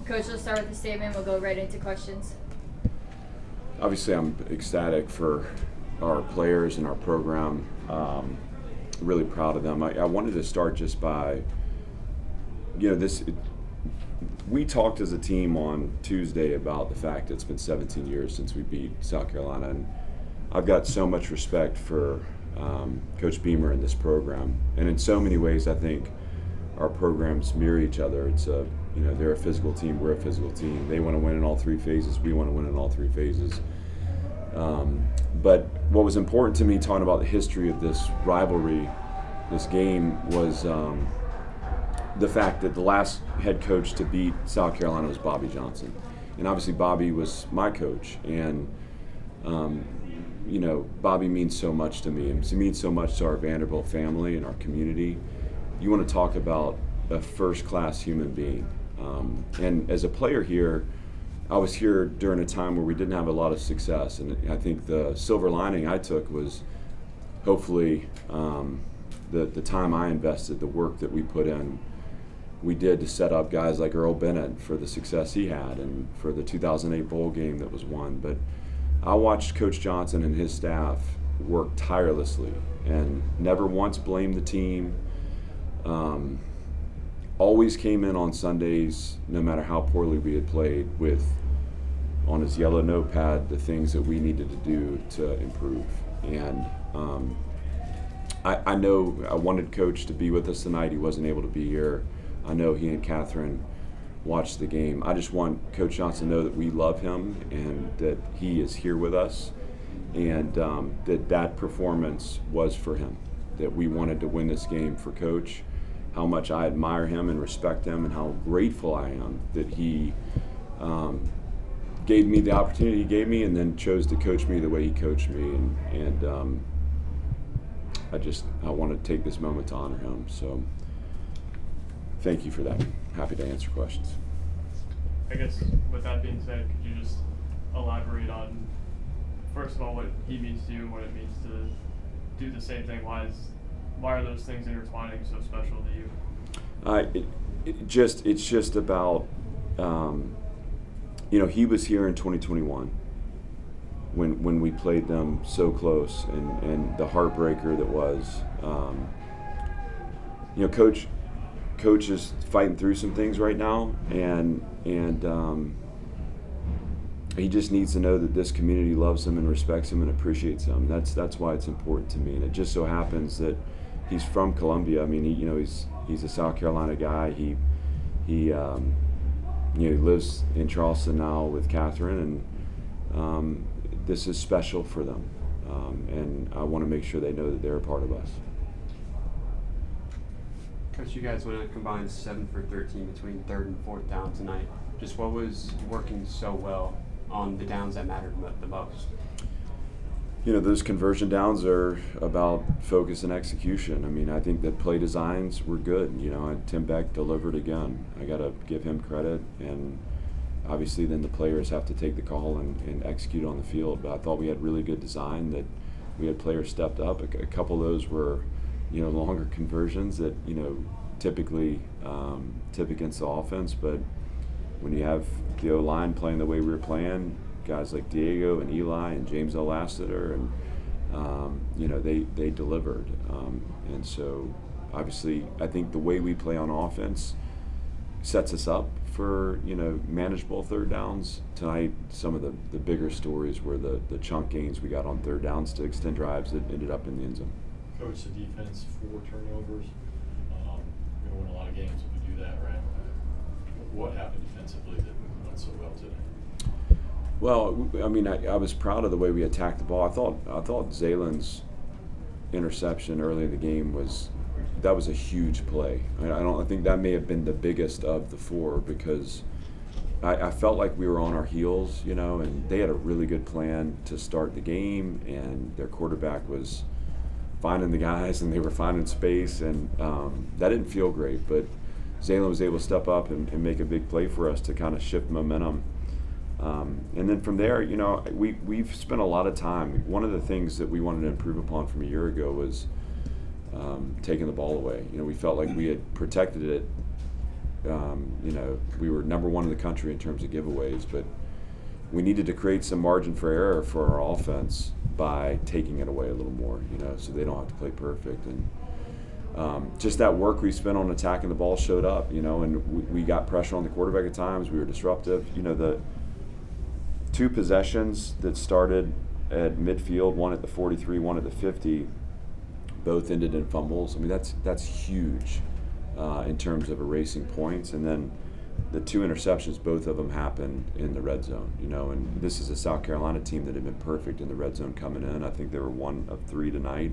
Coach, let's start with the statement. We'll go right into questions. Obviously, I'm ecstatic for our players and our program. Really proud of them. I wanted to start just by, we talked as a team on Tuesday about the fact that it's been 17 years since we beat South Carolina, and I've got so much respect for Coach Beamer and this program. And in so many ways, I think our programs mirror each other. It's they're a physical team, we're a physical team. They want to win in all three phases, we want to win in all three phases. But what was important to me talking about the history of this rivalry, this game, was the fact that the last head coach to beat South Carolina was Bobby Johnson. And obviously Bobby was my coach, and Bobby means so much to me. He means so much to our Vanderbilt family and our community. You want to talk about a first-class human being. And as a player here, I was here during a time where we didn't have a lot of success, and I think the silver lining I took was hopefully the time I invested, the work that we put in, we did to set up guys like Earl Bennett for the success he had and for the 2008 bowl game that was won. But I watched Coach Johnson and his staff work tirelessly and never once blamed the team. Always came in on Sundays, no matter how poorly we had played, with on his yellow notepad the things that we needed to do to improve. And I know I wanted Coach to be with us tonight. He wasn't able to be here. I know he and Catherine watched the game. I just want Coach Johnson to know that we love him and that he is here with us, and that performance was for him, that we wanted to win this game for Coach. How much I admire him and respect him, and how grateful I am that he gave me the opportunity he gave me, and then chose to coach me the way he coached me. And I want to take this moment to honor him. So thank you for that. Happy to answer questions. I guess with that being said, could you just elaborate on, first of all, what he means to you and what it means to do the same thing? Why are those things intertwining so special to you? It's just about, he was here in 2021 when we played them so close, and the heartbreaker that was, Coach is fighting through some things right now, and he just needs to know that this community loves him and respects him and appreciates him. That's why it's important to me. And it just so happens that he's from Columbia. I mean, he's a South Carolina guy. He lives in Charleston now with Catherine, and this is special for them. And I want to make sure they know that they're a part of us. Coach, you guys went a combined 7 for 13 between third and fourth down tonight. Just what was working so well on the downs that mattered the most? Those conversion downs are about focus and execution. I mean, I think that play designs were good. Tim Beck delivered again. I got to give him credit, and obviously then the players have to take the call and execute on the field. But I thought we had really good design, that we had players stepped up. A couple of those were longer conversions that, typically tip against the offense. But when you have the O-line playing the way we were playing, guys like Diego and Eli and James L. Lassiter, and, they delivered. And so, obviously, I think the way we play on offense sets us up for, manageable third downs. Tonight, some of the bigger stories were the chunk gains we got on third downs to extend drives that ended up in the end zone. Coach, the defense, 4 turnovers. We're going to win a lot of games if we do that, right? What happened defensively that went so well today? Well, I mean, I was proud of the way we attacked the ball. I thought Zalen's interception early in the game was a huge play. I think that may have been the biggest of the 4, because I felt like we were on our heels, and they had a really good plan to start the game, and their quarterback was finding the guys, and they were finding space, and that didn't feel great. But Zalen was able to step up and make a big play for us to kind of shift momentum. And then from there, we've spent a lot of time. One of the things that we wanted to improve upon from a year ago was taking the ball away. We felt like we had protected it we were number one in the country in terms of giveaways, but we needed to create some margin for error for our offense by taking it away a little more, so they don't have to play perfect. And just that work we spent on attacking the ball showed up, and we got pressure on the quarterback at times. We were disruptive. The two possessions that started at midfield, one at the 43, one at the 50, both ended in fumbles. I mean, that's huge in terms of erasing points. And then the two interceptions, both of them happened in the red zone, and this is a South Carolina team that had been perfect in the red zone coming in. I think they were 1 of 3 tonight.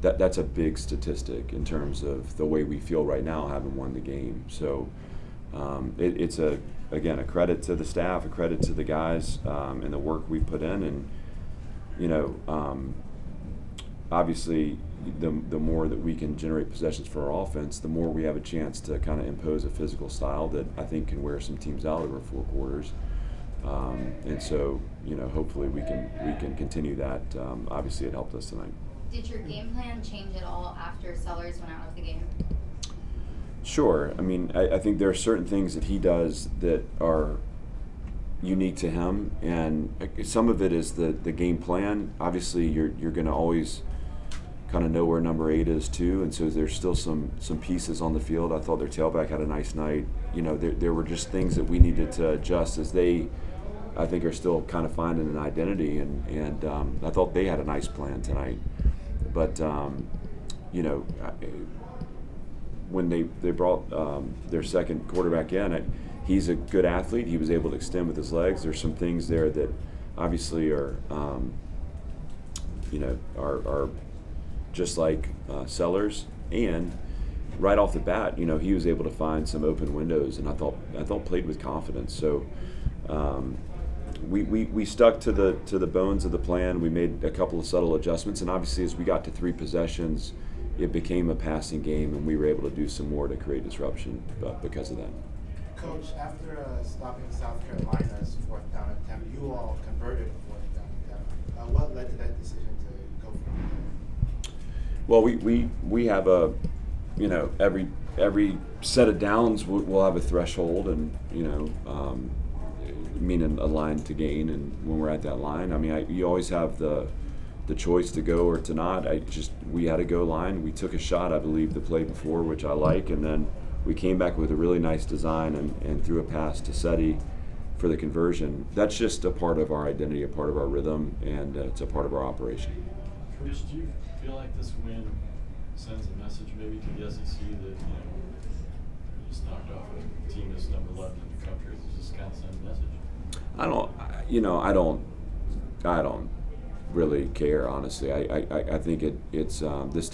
That's a big statistic in terms of the way we feel right now, having won the game. So it's a credit to the staff, a credit to the guys, and the work we put in. And obviously, the more that we can generate possessions for our offense, the more we have a chance to kind of impose a physical style that I think can wear some teams out over 4 quarters. And so, hopefully we can continue that. Obviously, it helped us tonight. Did your game plan change at all after Sellers went out of the game? Sure. I mean, I think there are certain things that he does that are unique to him, and some of it is the game plan. Obviously, you're going to always kind of know where number 8 is too, and so there's still some pieces on the field. I thought their tailback had a nice night. There were just things that we needed to adjust as they, I think, are still kind of finding an identity, and I thought they had a nice plan tonight. But when they brought their second quarterback in, he's a good athlete. He was able to extend with his legs. There's some things there that obviously are just like Sellers, and right off the bat, he was able to find some open windows, and I thought played with confidence. So we stuck to the bones of the plan. We made a couple of subtle adjustments, and obviously as we got to 3 possessions, it became a passing game, and we were able to do some more to create disruption because of that. Coach, after stopping South Carolina's 4th down attempt, you all converted a 4th down attempt. What led to that decision to go for it? Well, we have a, every set of downs we'll have a threshold, and meaning a line to gain, and when we're at that line, I mean, you always have the choice to go or to not. We had a go line. We took a shot, I believe, the play before, which I like, and then we came back with a really nice design and threw a pass to Seti for the conversion. That's just a part of our identity, a part of our rhythm, and it's a part of our operation. Coach, do you feel like this win sends a message maybe to the SEC that, you just knocked off a team that's number 11 in the country? Does this kind of send a message? I don't really care, honestly. I think it's this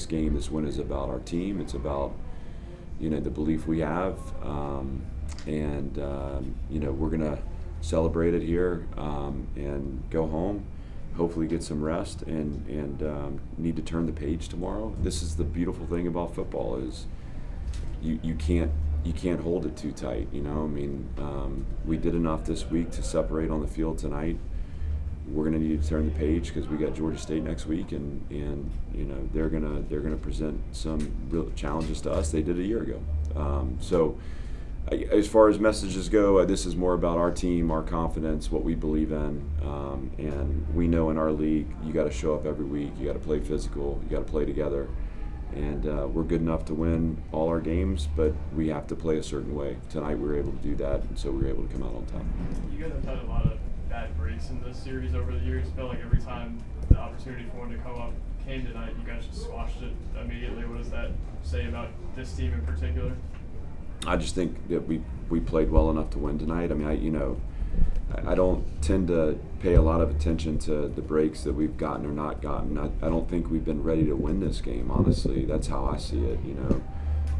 game, this win is about our team. It's about the belief we have, and we're gonna celebrate it here and go home. Hopefully get some rest and need to turn the page tomorrow. This is the beautiful thing about football is you can't hold it too tight. I mean, we did enough this week to separate on the field tonight. We're going to need to turn the page because we got Georgia State next week, and they're gonna present some real challenges to us. They did a year ago. So as far as messages go, this is more about our team, our confidence, what we believe in, and we know in our league you got to show up every week. You got to play physical. You got to play together. And we're good enough to win all our games, but we have to play a certain way. Tonight we were able to do that, and so we were able to come out on top. You guys have had a lot of bad breaks in this series over the years. It felt like every time the opportunity for one to come up came tonight, you guys just squashed it immediately. What does that say about this team in particular? I just think that we played well enough to win tonight. I mean, I don't tend to pay a lot of attention to the breaks that we've gotten or not gotten. I don't think we've been ready to win this game, honestly. That's how I see it,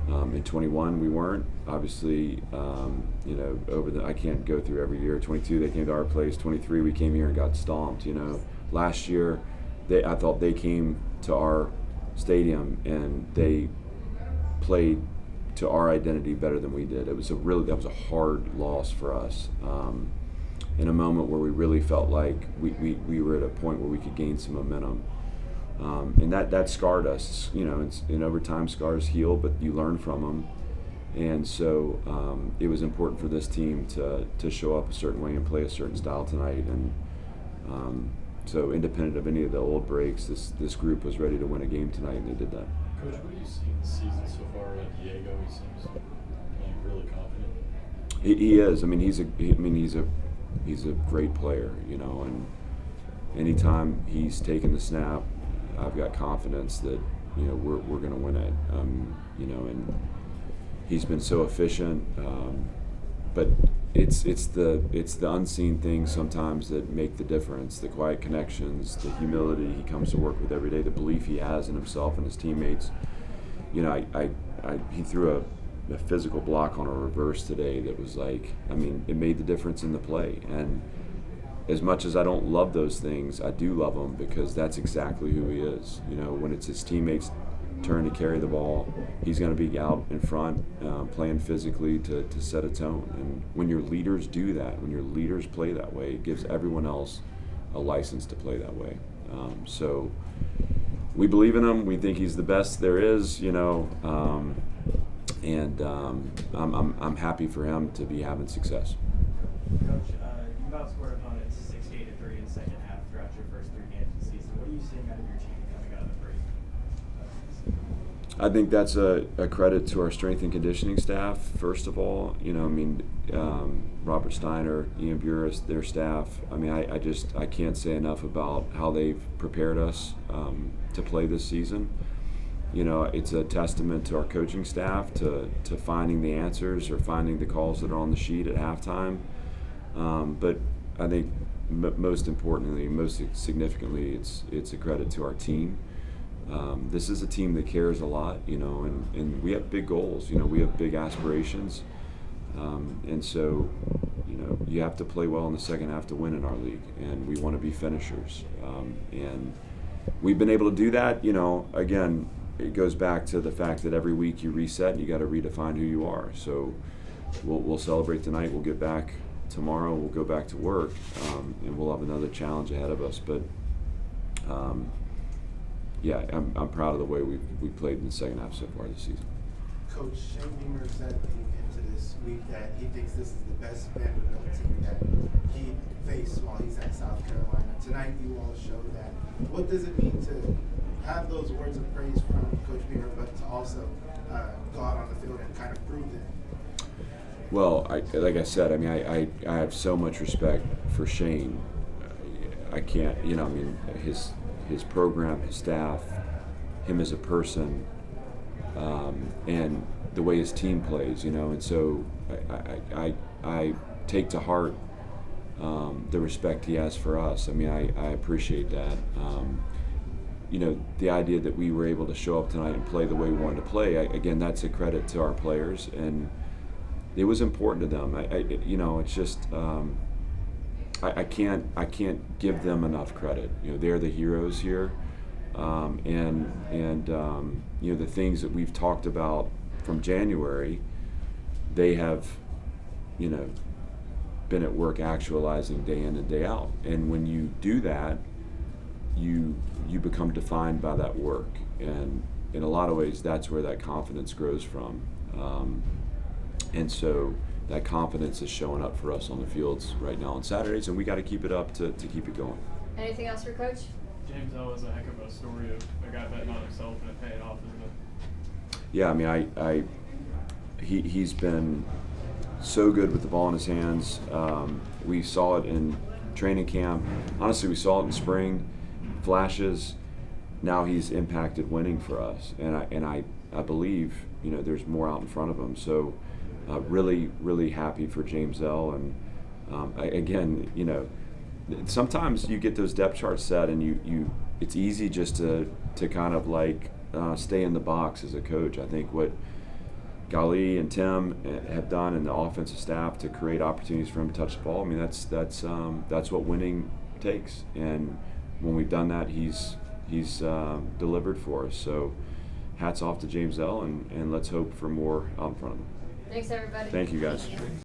In 21, we weren't. Obviously, I can't go through every year. 22, they came to our place. 23, we came here and got stomped, Last year, I thought they came to our stadium and they played to our identity better than we did. That was a hard loss for us. In a moment where we really felt like we were at a point where we could gain some momentum. And that scarred us. In overtime, scars heal, but you learn from them. And so it was important for this team to show up a certain way and play a certain style tonight. And so independent of any of the old breaks, this group was ready to win a game tonight, and they did that. Coach, what do you see in the season so far at Diego? He seems playing really confident. He is. I mean, he's a great player, you know. And anytime he's taken the snap, I've got confidence that we're going to win it. You know, and he's been so efficient. But it's the unseen things sometimes that make the difference. The quiet connections, the humility he comes to work with every day, the belief he has in himself and his teammates. You know, he threw a physical block on a reverse today that was like, I mean, it made the difference in the play. And as much as I don't love those things, I do love them because that's exactly who he is. You know, when it's his teammates' turn to carry the ball, he's going to be out in front, playing physically to set a tone. And when your leaders do that, when your leaders play that way, it gives everyone else a license to play that way. So we believe in him. We think he's the best there is, you know, and I'm happy for him to be having success. Coach, you've outscored opponents 68-3 in the second half throughout your first 3 games of the season. What are you seeing out of your team coming out of the break? I think that's a credit to our strength and conditioning staff, first of all. You know, I mean, Robert Steiner, Ian Burris, their staff. I mean, I can't say enough about how they've prepared us to play this season. You know, it's a testament to our coaching staff to finding the answers or finding the calls that are on the sheet at halftime. But I think most importantly, most significantly, it's a credit to our team. This is a team that cares a lot, you know, and we have big goals. You know, we have big aspirations. And so, you know, you have to play well in the second half to win in our league, and we want to be finishers. And we've been able to do that. You know, again, it goes back to the fact that every week you reset and you got to redefine who you are. So we'll celebrate tonight. We'll get back tomorrow. We'll go back to work, and we'll have another challenge ahead of us. But yeah, I'm proud of the way we played in the second half so far this season. Coach Shane Beamer said leading into this week that he thinks this is the best Vanderbilt team that he faced while he's at South Carolina. Tonight you all showed that. What does it mean to have those words of praise from Coach Beamer, but to also go out on the field and kind of prove it? Well, like I said, I mean, I have so much respect for Shane. I can't, you know, I mean, his program, his staff, him as a person, and the way his team plays, you know, and so I take to heart the respect he has for us. I mean, I appreciate that. You know, the idea that we were able to show up tonight and play the way we wanted to play, again, that's a credit to our players, and it was important to them. You know, it's just I can't give them enough credit. You know, they're the heroes here, and you know, the things that we've talked about from January, they have, you know, been at work actualizing day in and day out. And when you do that, you become defined by that work, and in a lot of ways, that's where that confidence grows from. And so that confidence is showing up for us on the fields right now on Saturdays, and we got to keep it up to keep it going. Anything else for Coach? James L is a heck of a story of a guy betting on himself and it paying off, isn't it? Yeah, I mean, he's been so good with the ball in his hands. We saw it in training camp. Honestly, we saw it in spring, flashes. Now he's impacted winning for us, and I believe, you know, there's more out in front of him. So really happy for James L. And again, you know, sometimes you get those depth charts set, and you it's easy just to kind of like stay in the box as a coach. I think what Gali and Tim have done, and the offensive staff, to create opportunities for him to touch the ball, I mean, that's what winning takes. And when we've done that, he's delivered for us. So hats off to James L. and let's hope for more out in front of him. Thanks, everybody. Thank you, guys. Thank you.